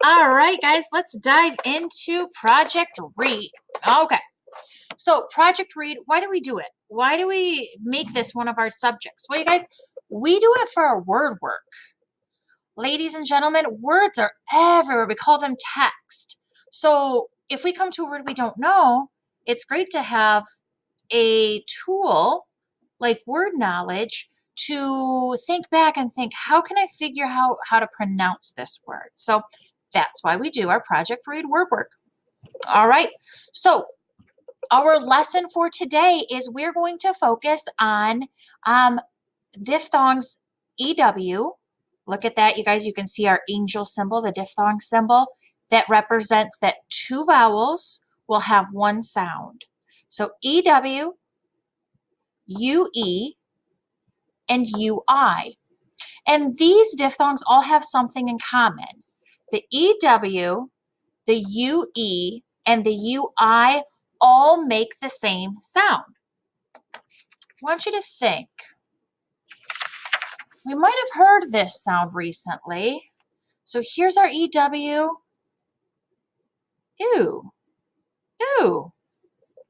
All right, guys, let's dive into Project Read. Okay, so Project Read, why do we do it? Why do we make this one of our subjects? Well, you guys, we do it for our word work. Ladies and gentlemen, words are everywhere. We call them text. So if we come to a word we don't know, it's great to have a tool like word knowledge to think back and think, how can I figure out how to pronounce this word? So that's why we do our Project Read word work. All right. So our lesson for today is we're going to focus on diphthongs EW. Look at that, you guys. You can see our angel symbol, the diphthong symbol, that represents that two vowels will have one sound. So EW, UE, and UI. And these diphthongs all have something in common. The EW, the UE, and the UI all make the same sound. I want you to think. We might have heard this sound recently. So here's our EW. Ooh, ooh.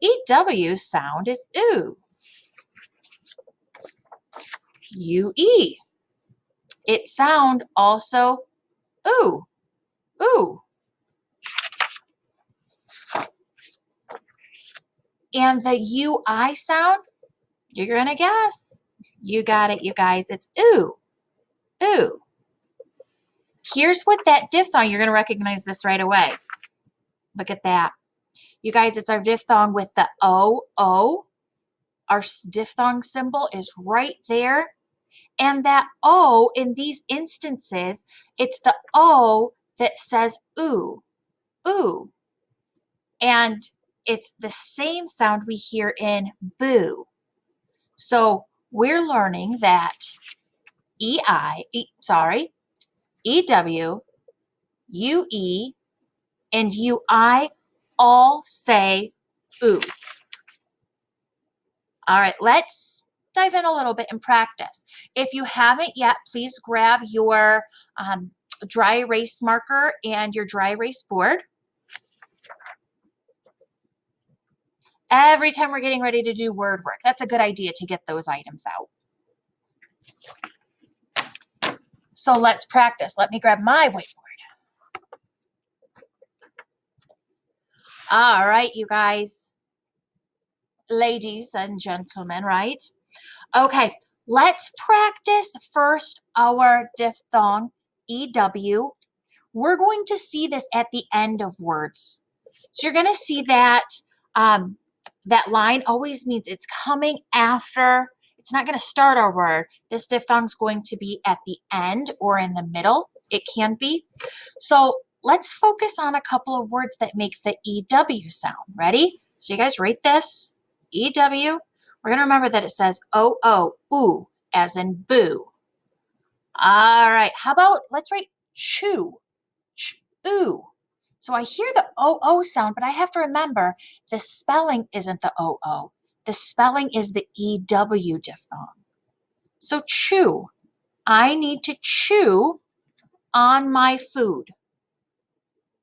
EW sound is ooh. UE. Its sound also ooh, ooh. And the UI sound, you're gonna guess. You got it, you guys. It's ooh, ooh. Here's what that diphthong, you're gonna recognize this right away. Look at that. You guys, it's our diphthong with the O. Our diphthong symbol is right there. And that O, in these instances, it's the O that says ooh, ooh. And it's the same sound we hear in boo. So we're learning that EW, UE, and UI all say ooh. All right, let's dive in a little bit and practice. If you haven't yet, please grab your dry erase marker and your dry erase board. Every time we're getting ready to do word work, that's a good idea to get those items out. So let's practice. Let me grab my whiteboard. All right, you guys, ladies and gentlemen, right? Okay, let's practice first our diphthong EW. We're going to see this at the end of words. So you're going to see that that line always means it's coming after. It's not going to start our word. This diphthong is going to be at the end or in the middle. It can be. So let's focus on a couple of words that make the EW sound. Ready? So you guys rate this. EW. We're going to remember that it says O, ooh, as in boo. All right. How about let's write chew. Ooh. So I hear the O sound, but I have to remember the spelling isn't the O. The spelling is the EW diphthong. So chew. I need to chew on my food.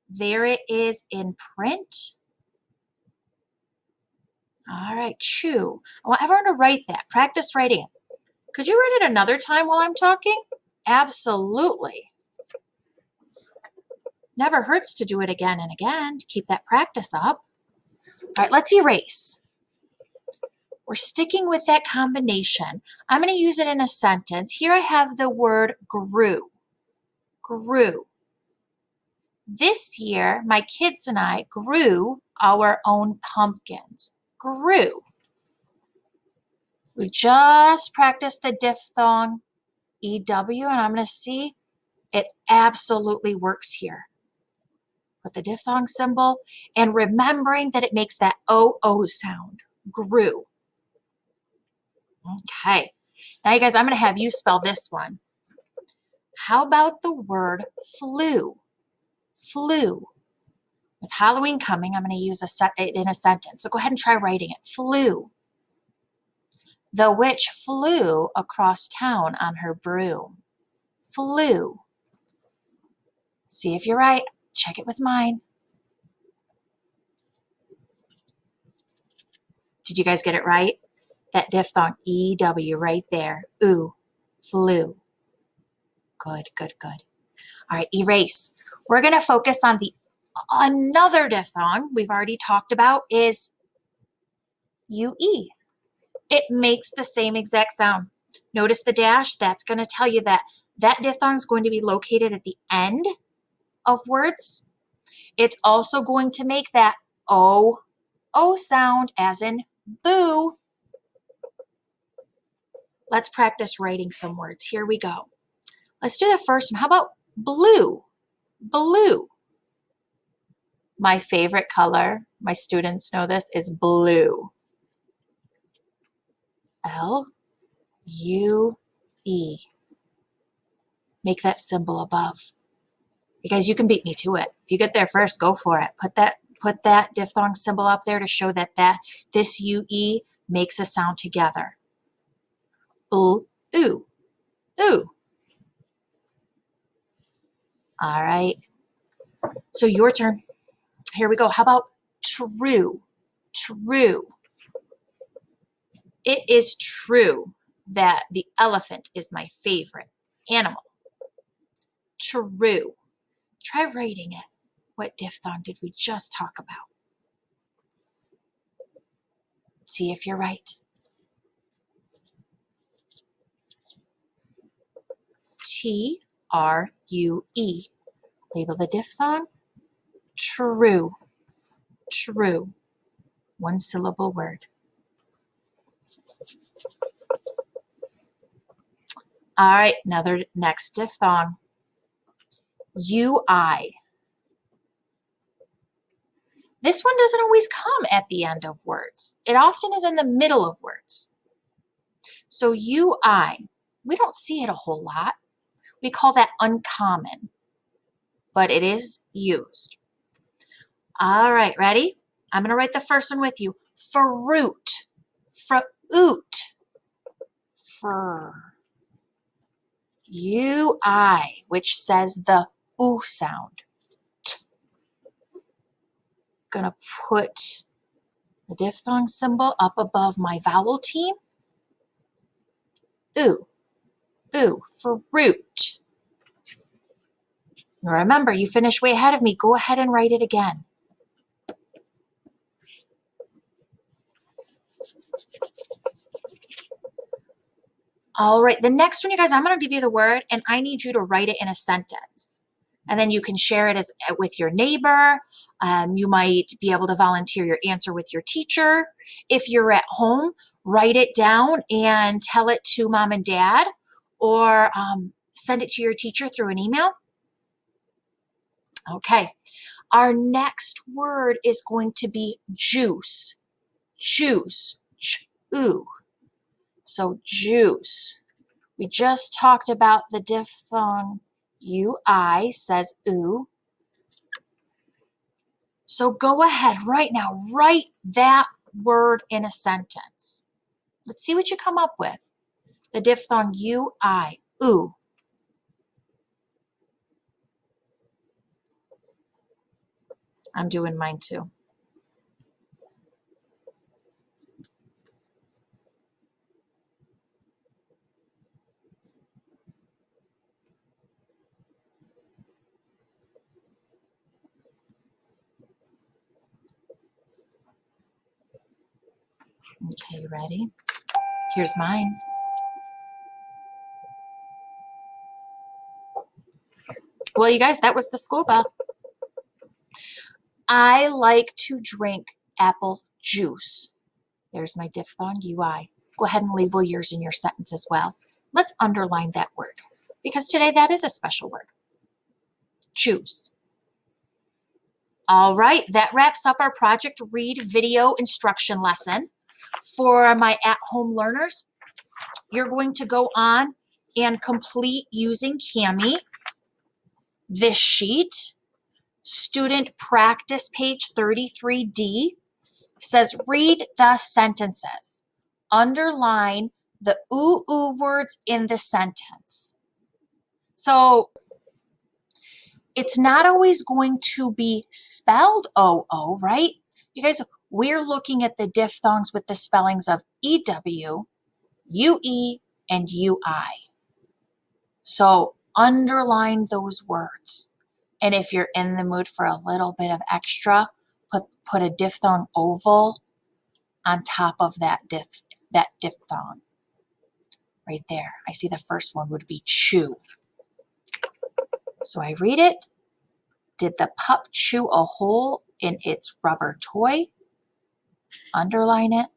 There it is in print. All right, chew. I want everyone to write that. Practice writing it. Could you write it another time while I'm talking? Absolutely. Never hurts to do it again and again to keep that practice up. All right, let's erase. We're sticking with that combination. I'm going to use it in a sentence. Here I have the word grew. Grew. This year, my kids and I grew our own pumpkins. Grew. We just practiced the diphthong EW, and I'm going to see it absolutely works here. With the diphthong symbol and remembering that it makes that O sound. Grew. Okay. Now, you guys, I'm going to have you spell this one. How about the word flew? Flew. With Halloween coming, I'm going to use it in a sentence. So go ahead and try writing it. Flew. The witch flew across town on her broom. Flew. See if you're right. Check it with mine. Did you guys get it right? That diphthong EW right there. Ooh, flew. Good, good, good. All right, erase. We're going to focus on the another diphthong we've already talked about is UE. It makes the same exact sound. Notice the dash. That's going to tell you that that diphthong is going to be located at the end of words. It's also going to make that O sound as in boo. Let's practice writing some words. Here we go. Let's do the first one. How about blue? Blue. My favorite color, my students know this, is blue. L-U-E. Make that symbol above. You guys, you can beat me to it. If you get there first, go for it. Put that diphthong symbol up there to show that this UE makes a sound together. Ooh, ooh, ooh. All right. So your turn. Here we go. How about true? True. It is true that the elephant is my favorite animal. True. Try writing it. What diphthong did we just talk about? See if you're right. T-R-U-E. Label the diphthong. True. True. One syllable word. All right, next diphthong. UI. This one doesn't always come at the end of words. It often is in the middle of words. So UI, we don't see it a whole lot. We call that uncommon, but it is used. All right, ready? I'm going to write the first one with you. Fruit. Fruit. Fur. UI, which says the oo sound. Gonna put the diphthong symbol up above my vowel team. Ooh, ooh, fruit. Remember, you finished way ahead of me. Go ahead and write it again. All right, the next one, you guys, I'm going to give you the word, and I need you to write it in a sentence. And then you can share it with your neighbor. You might be able to volunteer your answer with your teacher. If you're at home, write it down and tell it to mom and dad, or send it to your teacher through an email. Okay, our next word is going to be juice. Juice. Ch-oo. So juice. We just talked about the diphthong UI says oo. So go ahead right now, write that word in a sentence. Let's see what you come up with. The diphthong UI, oo. I'm doing mine too. Okay, ready? Here's mine. Well, you guys, that was the school bell. I like to drink apple juice. There's my diphthong UI. Go ahead and label yours in your sentence as well. Let's underline that word because today that is a special word. Juice. All right, that wraps up our Project Read video instruction lesson. For my at-home learners, you're going to go on and complete using Kami this sheet. Student practice page 33D says read the sentences. Underline the oo words in the sentence. So it's not always going to be spelled O-O, right? You guys, we're looking at the diphthongs with the spellings of E-W, U-E, and U-I. So underline those words. And if you're in the mood for a little bit of extra, put a diphthong oval on top of that diphthong. Right there. I see the first one would be chew. So I read it. Did the pup chew a hole in its rubber toy? Underline it.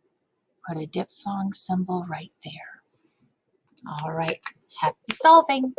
Put a diphthong symbol right there. All right. Happy solving.